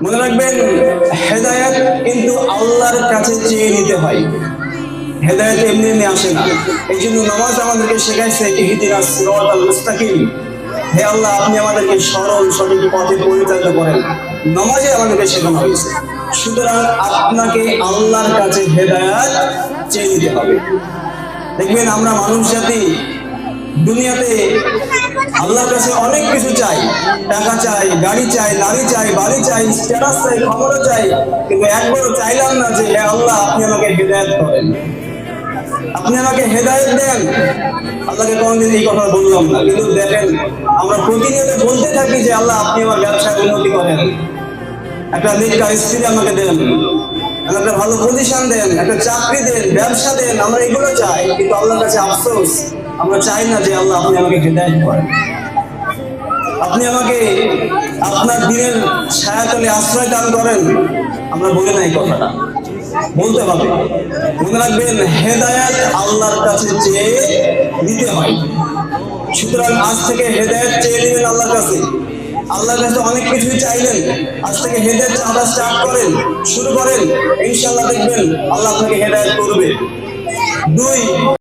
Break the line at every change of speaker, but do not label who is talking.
মনে রাখবেন, হেদায়েত কিন্তু আল্লাহর কাছে চেয়ে নিতে হয়। হেদায়েত এমনি এমনি আসে না। এই জন্য নামাজ আমাদেরকে শেখাইছে ইহদিনাস সিরাতাল মুস্তাকিম। হে আল্লাহ, আপনি আমাদেরকে সরল সঠিক পথে পরিচালিত করেন। নামাজে আমাদেরকে শেখানো হয়েছে। সুতরাং আপনাকে আল্লাহর কাছে হেদায়েত চেয়ে নিতে হবে। দেখবেন আমরা মানুষ জাতি দুনিয়াতে আল্লাহর কাছে অনেক কিছু চাই, টাকা চাই, গাড়ি চাই, নারী চাই, বাড়ি চাই, স্ট্যাটাস চাই, ক্ষমতা চাই, কিন্তু একবারও চাইলাম না যে হে আল্লাহ, আপনি আমাকে হেদায়েত করেন, আপনি আমাকে হেদায়েত দেন। আল্লাহকে কোনদিন এই কথা বললাম না, কিন্তু দেখেন আমরা প্রতিনিয়ত বলতে থাকি যে আল্লাহ, আপনি আমার ব্যবসায় উন্নতি করেন, একটা নেককার স্ত্রী আমাকে দেন, একটা ভালো পজিশন দেন, একটা চাকরি দেন, ব্যবসা দেন। আমরা এগুলো চাই, কিন্তু আল্লাহর কাছে আফসোস, আমরা চাই না যে আল্লাহ, আপনি আমাকে হেদায়েত করেন, আপনি আমাকে আপনার দিনের ছায়াতলে আশ্রয় দান করেন। আমরা বলি না এই কথাটা, বলতে হবে। মনে রাখবেন, হেদায়েত আল্লাহর কাছে চেয়ে নিতে হয়। সুতরাং আজ থেকে হেদায়েত চেয়ে নেবেন আল্লাহর কাছে। আল্লাহর কাছে অনেক কিছুই চাইলেন, আজ থেকে হেদায়েত চাওয়া স্টার্ট করেন, শুরু করেন। ইনশাআল্লাহ দেখবেন আল্লাহ আপনাকে হেদায়েত করবে। 2